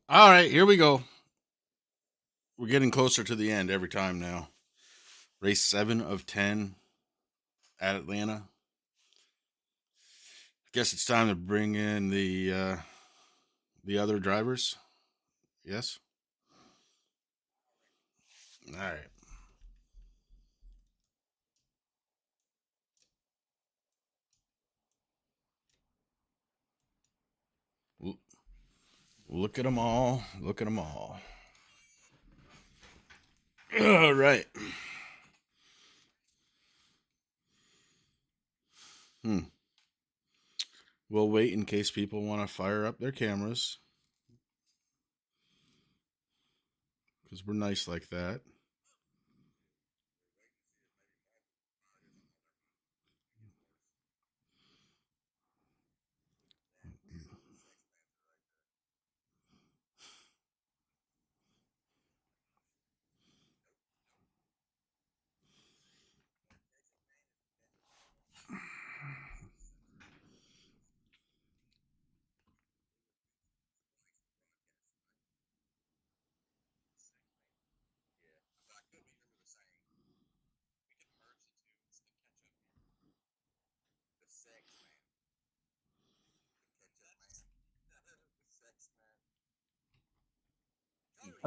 All right, here we go. We're getting closer to the end every time now. Race 7 of 10 at Atlanta. Guess it's time to bring in the other drivers. Yes. All right. Look at them all. Look at them all. All right. We'll wait in case people want to fire up their cameras because we're nice like that.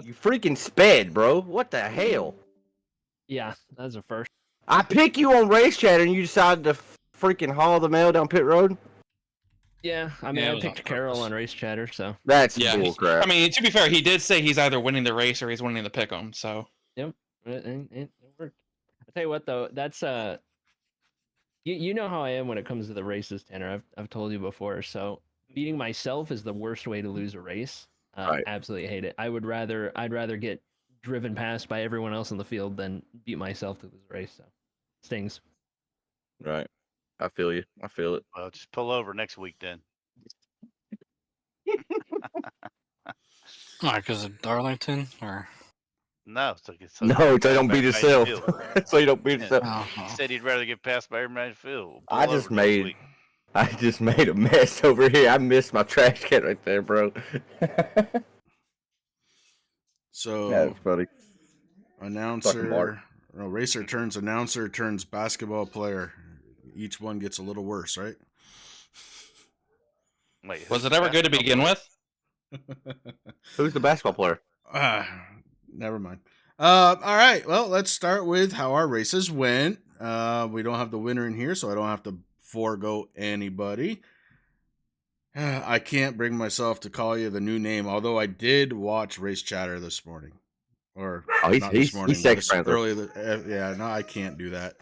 You freaking sped, bro. What the hell? Yeah, that's a first. I pick you on Race Chatter and you decided to freaking haul the mail down pit road? Yeah, I mean, Yeah, it I was on picked Carroll purpose. on Race Chatter, so. That's Yeah, bullcrap. I mean, to be fair, he did say he's either winning the race or he's winning the pick'em. So Yep, it worked. I tell you what, though, that's you know how I am when it comes to the races, Tanner. I've told you before. So beating myself is the worst way to lose a race. Right. Absolutely hate it. I'd rather get driven past by everyone else in the field than beat myself to lose a race. So stings. Right. I feel you. I feel it. Well, just pull over next week then. why? Because of Darlington, or No, so No, so you don't beat yourself. So you don't beat yourself. He said he'd rather get passed by everybody in the field. Pull I over just next made week. a mess over here. I missed my trash can right there, bro. So That's funny. racer turns announcer turns basketball player. Each one gets a little worse, right? Wait, was it ever good to begin with? Who's the basketball player? Never mind. All right. Well, let's start with how our races went. We don't have the winner in here, so I don't have to forego anybody. I can't bring myself to call you the new name, although I did watch Race Chatter this morning. Or not this morning, he's Sex Panther. Yeah, no, I can't do that.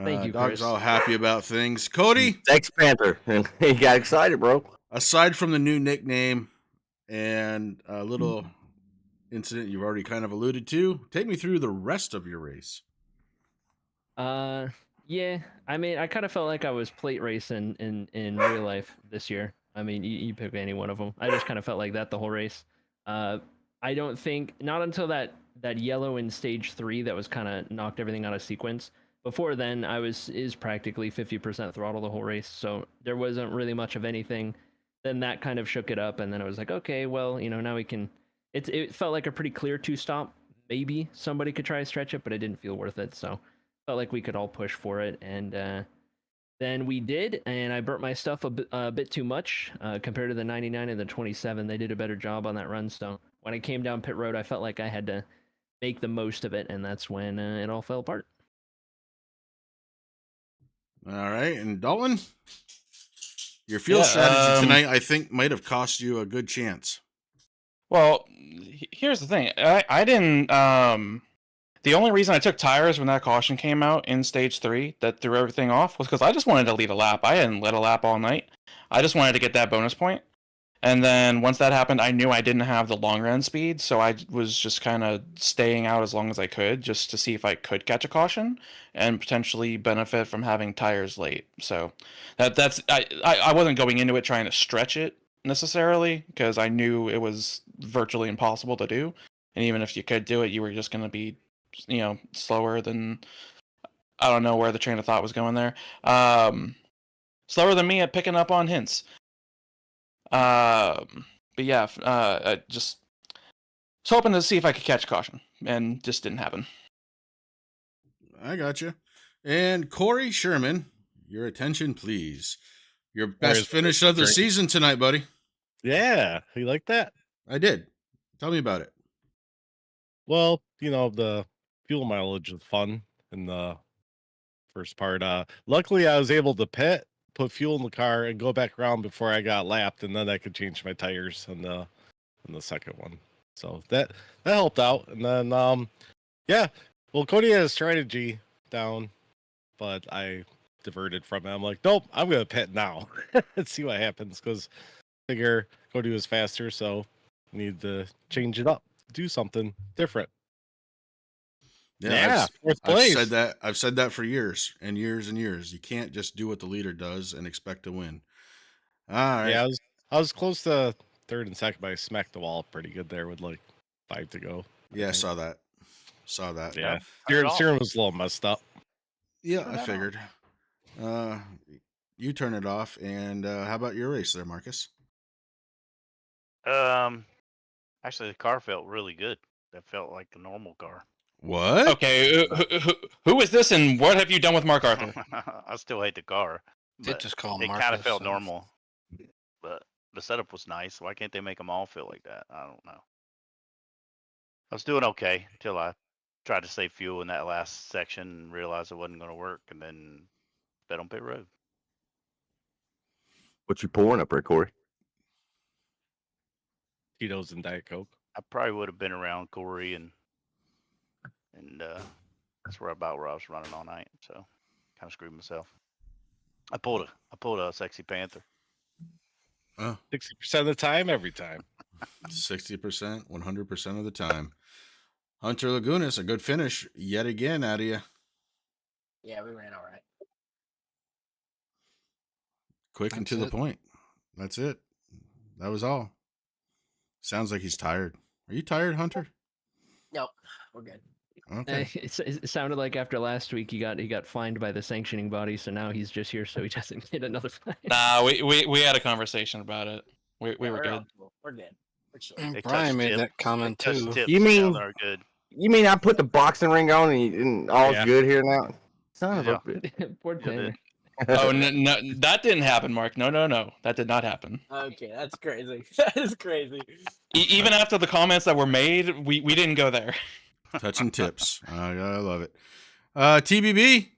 Thank you, Dog's Chris. all happy about things. Cody, Sex Panther. And he got excited, bro. Aside from the new nickname and a little incident you've already kind of alluded to, take me through the rest of your race. Yeah. I mean, I kind of felt like I was plate racing in real life this year. I mean, you pick any one of them. I just kind of felt like that the whole race. I don't think not until that yellow in stage 3 that was kind of knocked everything out of sequence. Before then, is practically 50% throttle the whole race, so there wasn't really much of anything. Then that kind of shook it up, and then I was like, okay, well, now we can. It felt like a pretty clear 2-stop. Maybe somebody could try to stretch it, but it didn't feel worth it. So felt like we could all push for it, and then we did, and I burnt my stuff a bit too much compared to the 99 and the 27. They did a better job on that run, so when I came down pit road, I felt like I had to make the most of it, and that's when it all fell apart. All right, and Dalton, your field strategy tonight, I think, might have cost you a good chance. Well, here's the thing. I didn't. The only reason I took tires when that caution came out in stage 3 that threw everything off was because I just wanted to lead a lap. I hadn't led a lap all night. I just wanted to get that bonus point. And then once that happened, I knew I didn't have the long run speed, so I was just kind of staying out as long as I could just to see if I could catch a caution and potentially benefit from having tires late. So that's I wasn't going into it trying to stretch it necessarily because I knew it was virtually impossible to do. And even if you could do it, you were just going to be, slower than, I don't know where the train of thought was going there. Slower than me at picking up on hints. but yeah, I just was hoping to see if I could catch caution, and just didn't happen. I got you. And Corey Sherman, your attention, please. Your best finish of the season tonight, buddy. Yeah, you like that? I did. Tell me about it. Well, the fuel mileage was fun in the first part. Luckily, I was able to put fuel in the car, and go back around before I got lapped, and then I could change my tires on the second one. So that helped out. And then yeah, well, Cody had a strategy down, but I diverted from it. I'm like, nope, I'm gonna pit now and see what happens, because I figure Cody was faster, so I need to change it up, do something different. Yeah, fourth place. I've said that for years and years and years. You can't just do what the leader does and expect to win. All right. Yeah, I was close to third and second, but I smacked the wall pretty good there with like 5 to go. Yeah, I saw that. Yeah, Not at steering was a little messed up. Yeah, Not I at all. figured. You turn it off, and how about your race there, Marcus? Actually, the car felt really good. That felt like a normal car. What? Okay, who is this, and what have you done with Mark Arthur? I still hate the car. Did But just call it Marcus. kind of felt so- normal. But the setup was nice. Why can't they make them all feel like that? I don't know. I was doing okay until I tried to save fuel in that last section and realized it wasn't going to work, and then bet on pit road. What you pouring up there, Corey? Tito's and Diet Coke. I probably would have been around Corey, and that's where I was running all night. So kind of screwed myself. I pulled a sexy panther. Oh, 60% of the time, every time. 60%, 100% of the time. Hunter Lagunas, a good finish yet again out of you. Yeah, we ran all right. Quick and That's to the it. point. That's it. That was all. Sounds like he's tired. Are you tired, Hunter? Nope, we're good. Okay. It sounded like after last week he got fined by the sanctioning body, so now he's just here so he doesn't get another fine. Nah, we had a conversation about it. We Yeah, were we're good. all cool. We're good. We're chill. They Brian touched made tip- that comment Touch too. tips You mean- now they're good. You mean I put the boxing ring on and all's Yeah. good here now? Son of Yeah. a bitch. Poor Yeah, Tanner. Oh no, that didn't happen, Mark. No, that did not happen. Okay, that's crazy. That is crazy. Even after the comments that were made, we didn't go there. Touching tips. I love it. TBB,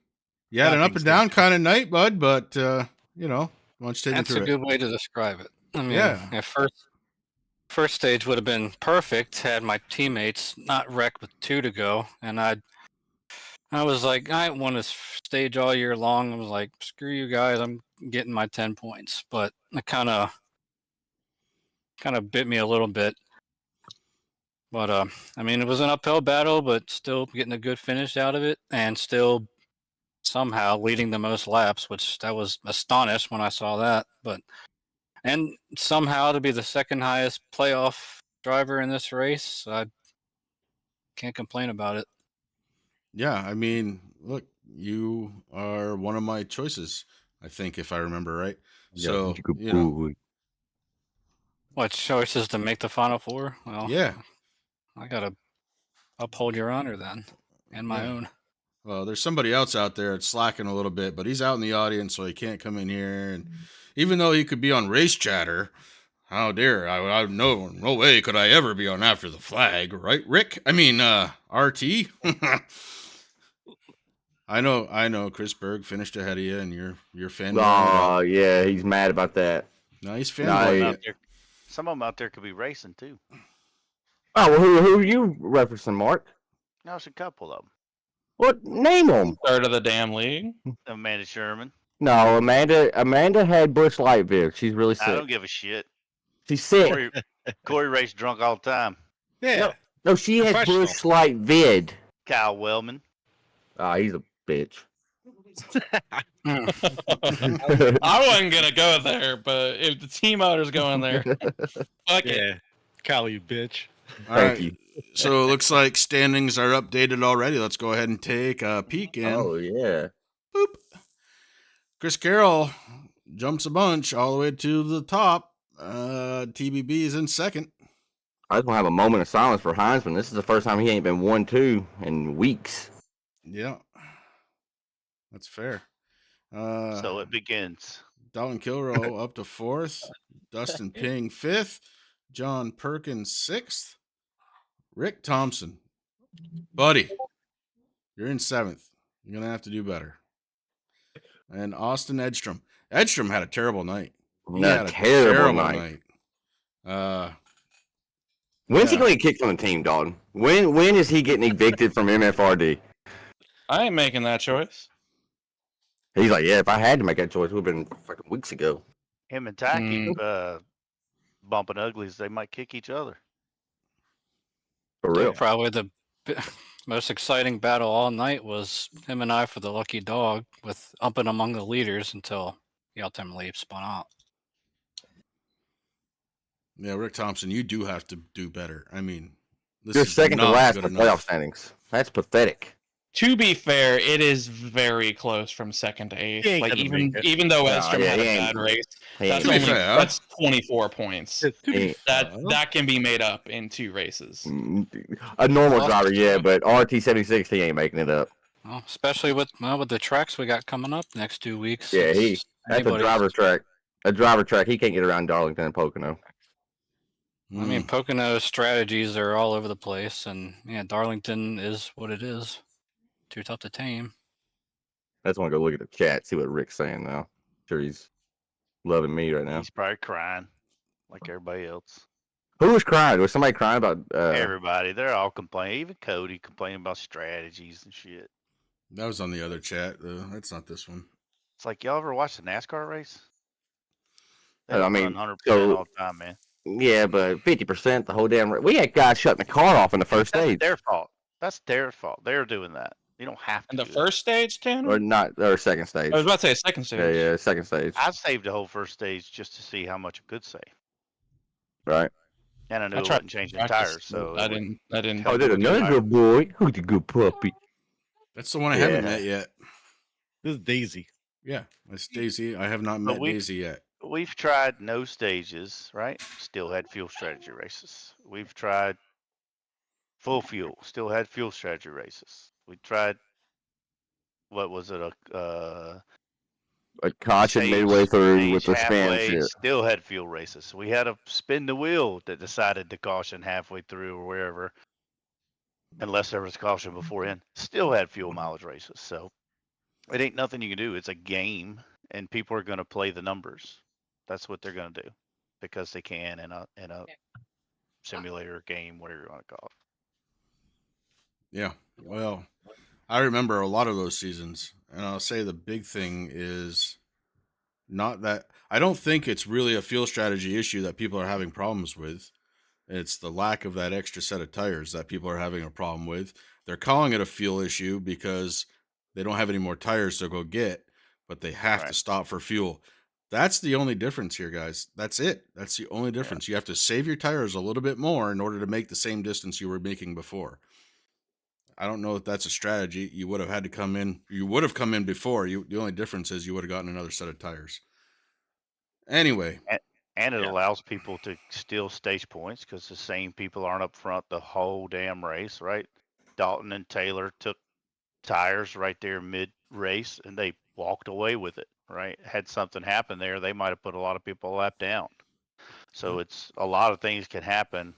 you had an up Docking and down station. kind of night, bud, but, why don't you take me That's through a it? good way to describe it. I mean, Yeah. at first stage would have been perfect had my teammates not wrecked with 2 to go, and I was like, I won this stage all year long. I was like, screw you guys, I'm getting my 10 points. But it kind of bit me a little bit. But I mean, it was an uphill battle, but still getting a good finish out of it, and still somehow leading the most laps, which I was astonished when I saw that. And somehow to be the second highest playoff driver in this race, I can't complain about it. Yeah, I mean, look, you are one of my choices, I think, if I remember right. So, What choices to make the final 4? Well, yeah. I gotta uphold your honor then, and my Yeah. own. Well, there's somebody else out there that's slacking a little bit, but he's out in the audience, so he can't come in here. And even though he could be on Race Chatter, how dare I no way could I ever be on After the Flag, right, Rick? I mean, RT. I know. Chris Berg finished ahead of you, and you're fanboying. Oh, yeah, he's mad about that. No, he's Nah, fanboying. yeah. Out there, some of them out there could be racing too. Oh, well, who are you referencing, Mark? No, it's a couple of them. What? Name them. Third of the damn league. Amanda Sherman. No, Amanda had Bush Light Vic. She's really I don't sick. give a shit. She's sick. Corey raced drunk all the time. Yeah. No, she has Professional. Bush Light Vid. Kyle Wellman. Ah, he's a bitch. I wasn't gonna go there, but if the team owner's going there, fuck it. Yeah. Kyle, you bitch. All Thank right. you. So it looks like standings are updated already. Let's go ahead and take a peek in. Oh, yeah. Boop. Chris Carroll jumps a bunch all the way to the top. TBB is in second. I just want to have a moment of silence for Heinzman. This is the first time he ain't been 1-2 in weeks. Yeah, that's fair. So it begins. Dalton Kilrow up to fourth. Dustin Ping fifth. John Perkins sixth. Rick Thompson, buddy, you're in seventh. You're gonna have to do better. And Austin Edstrom. Edstrom had a terrible night. He had a terrible night. When's he Yeah. going to get kicked from the team, Dalton? When is he getting evicted from MFRD? I ain't making that choice. He's like, yeah, if I had to make that choice, it would have been fucking weeks ago. Him and Ty keep bumping uglies. They might kick each other. For real. Probably the most exciting battle all night was him and I for the lucky dog, with umping among the leaders until he ultimately spun out. Yeah, Rick Thompson, you do have to do better. I mean, this You're is second to not last good in the enough. playoff standings. That's pathetic. To be fair, it is very close from second to eighth. He ain't Like gonna even make it. even though No, Edstrom yeah, had a he ain't. bad race, He that's ain't. To be fair. that's 24 points. He- That can be made up in 2 races. A normal Lost driver, his yeah, time. but RT76, he ain't making it up. Well, especially with the tracks we got coming up next 2 weeks. Yeah, it's that's a anybody's- driver track. A driver track. He can't get around Darlington and Pocono. I mean, Pocono's strategies are all over the place, and yeah, Darlington is what it is. Too tough to tame. I just want to go look at the chat, see what Rick's saying now. Sure, he's loving me right now. He's probably crying like everybody else. Who was crying? Was somebody crying about? Everybody, they're all complaining. Even Cody complaining about strategies and shit. That was on the other chat. That's not this one. It's like, y'all ever watch the NASCAR race? They I don't mean, run 100% so- all the time, man. Yeah, but 50% the whole damn. We had guys shutting the car off in the first That's stage, their fault. That's their fault. They're doing that. You don't have to. And the do first stage, Tanner? or not, or second stage. I was about to say second stage. Yeah, second stage. that. I saved the whole first stage just to see how much it could save, Right. and I knew I it tried wasn't changing practice, tires. So I it wouldn't- didn't. Oh, there's another good boy. Who's the good puppy? That's the one I haven't Yeah. met yet. This is Daisy. Yeah, that's Daisy. I have not But met we- Daisy yet. We've tried no stages, right? Still had fuel strategy races. We've tried full fuel. Still had fuel strategy races. We tried. What was it? A caution Stage- midway through with stage the spam halfway, shit. Still had fuel races. We had a spin the wheel that decided to caution halfway through or wherever, unless there was caution beforehand. Still had fuel mileage races. So it ain't nothing you can do. It's a game, and people are going to play the numbers. That's what they're going to do because they can in a simulator game, whatever you want to call it. Yeah. Well, I remember a lot of those seasons, and I'll say the big thing is not that I don't think it's really a fuel strategy issue that people are having problems with. It's the lack of that extra set of tires that people are having a problem with. They're calling it a fuel issue because they don't have any more tires to go get, but they have to Right. stop for fuel. That's the only difference here, guys. That's it. That's the only difference. You have to save your tires a little bit more in order to make the same distance you were making before. I don't know if that's a strategy. You would have had to come in. You would have come in before. The only difference is you would have gotten another set of tires. Anyway, And it Yeah. allows people to steal stage points because the same people aren't up front the whole damn race, right? Dalton and Taylor took tires right there mid race and they walked away with it, right? Had something happen there, they might have put a lot of people a lap down. So it's a lot of things can happen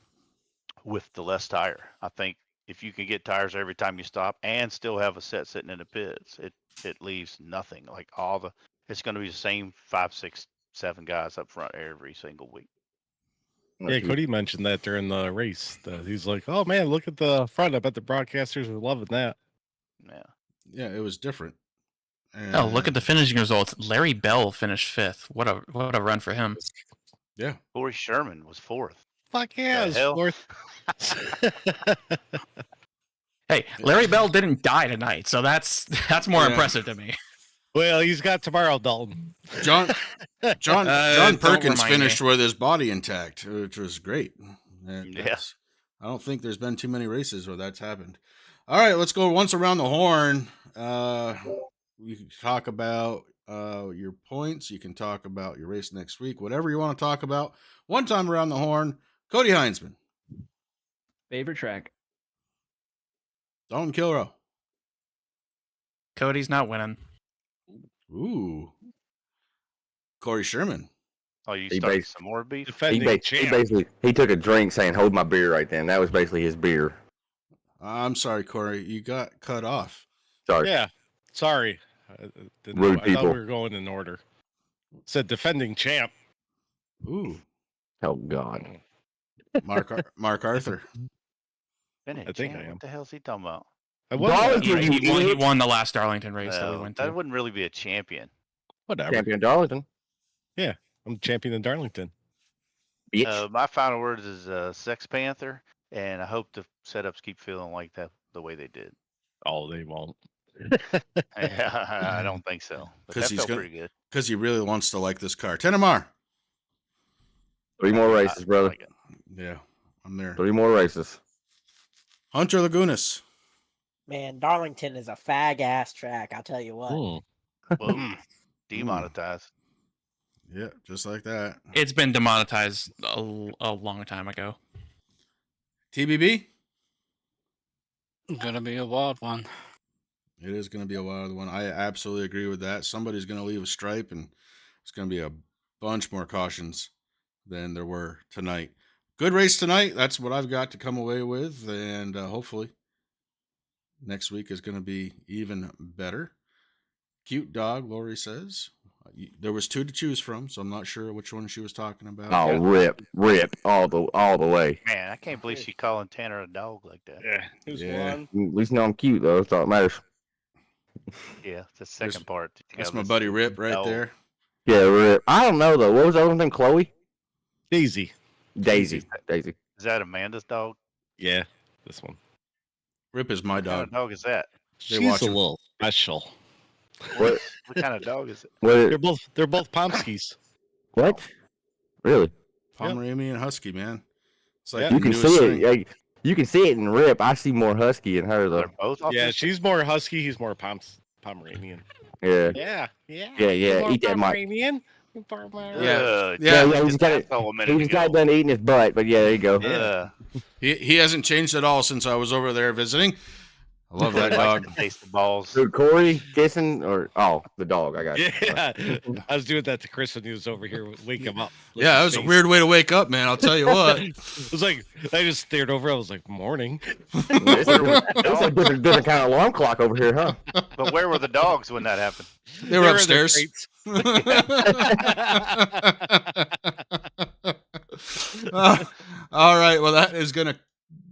with the less tire. I think if you can get tires every time you stop and still have a set sitting in the pits, it leaves nothing. Like it's going to be the same 5, 6, 7 guys up front every single week. Yeah, Cody mentioned that during the race. He's like, "Oh man, look at the front. I bet the broadcasters are loving that." Yeah. yeah, it was different. Oh, look at And- the finishing results. Larry Bell finished 5th. What a run for him. Yeah. Corey Sherman was 4th. Fuck yeah, The it's hell? fourth. Hey, Larry Bell didn't die tonight, so that's more Yeah. impressive to me. Well, he's got tomorrow, Dalton. John John Don't Perkins remind finished with his body intact, which was great. Yeah. That's- I don't think there's been too many races where that's happened. All right, let's go once around the horn. We can talk about your points. You can talk about your race next week, whatever you want to talk about. One time around the horn, Cody Heinzman. Favorite track? Dalton Kilrow. Cody's not winning. Ooh. Corey Sherman. Oh, you He started based- some more beef? He, Defending champ. basically he took a drink saying "Hold my beer" right then. That was basically his beer. I'm sorry, Corey. You got cut off. Sorry. Yeah. Sorry. I didn't Rude know. I people. thought we were going in order. Said defending champ. Ooh. Oh God. Mark Arthur. Bennett, I think I am. What the hell's he talking about? I was Darlington, right. you He idiot. won the last Darlington race that we No, went that to. wouldn't really be a champion. Whatever. Champion Darlington. I'm champion in Darlington. Bitch. My final words is Sex Panther, and I hope the setups keep feeling like that the way they did. Oh, they won't. I don't think so. But 'Cause that he's felt gonna- pretty good. Because he really wants to like this car. Tenemar. 3 more I races, brother. like it. Yeah, I'm there. 3 more races. Hunter Lagunas. Man, Darlington is a fag ass track. I'll tell you what. Well, demonetized. Yeah, just like that. It's been demonetized a long time ago. TBB. Gonna be a wild one. It is going to be a wild one. I absolutely agree with that. Somebody's going to leave a stripe, and it's going to be a bunch more cautions than there were tonight. Good race tonight. That's what I've got to come away with, and hopefully next week is going to be even better. Cute dog, Lori says. There was 2 to choose from, so I'm not sure which one she was talking about. Oh, rip all the way. Man, I can't believe she calling Tanner a dog like that. Yeah. Who's Yeah. one? At least know I'm cute though. That's all that matters. Yeah, the second part. You That's got my this buddy Rip right dog. there. Yeah, rip. I don't know though. What was the other name? Chloe? Daisy. Daisy. Is that Amanda's dog? Yeah. This one. Rip is my What kind dog. of dog is that? They She's watch a him. little special. What? What kind of dog is it? What? They're both Pomskis. What? Really? Pomeranian Husky, man. It's like Yeah. the You can newest see thing. it. You can see it in Rip. I see more husky in her They're though. both autistic? Yeah, she's more husky. He's more Pomeranian. Yeah. Yeah. Yeah. More Eat that mic. Pomeranian. Yeah. Ugh, Yeah, he just got it. asshole a He minute just got ago. done eating his butt, but yeah, there you go. Ugh. He hasn't changed at all since I was over there visiting. I love that I dog. like to taste the balls. Dude, Corey kissing or the dog? I got you. Yeah. I was doing that to Chris when he was over here. Wake him up. Look Yeah, at that his was a face. weird way to wake up, man. I'll tell you what. It was like I just stared over. I was like, "Morning." It's a different kind of alarm clock over here, huh? But where were the dogs when that happened? They were in their upstairs. crates. All right. Well, that is going to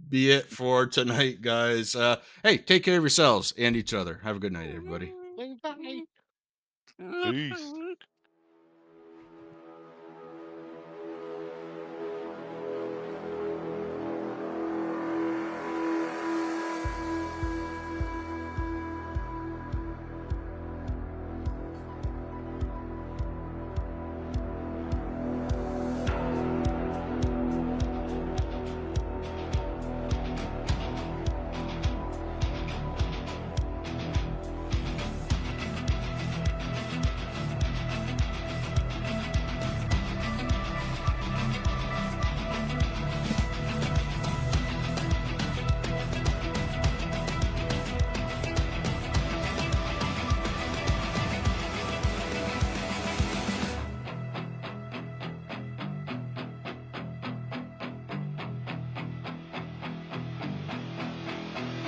be it for tonight, guys. Hey, take care of yourselves and each other. Have a good night, everybody. Bye. Peace.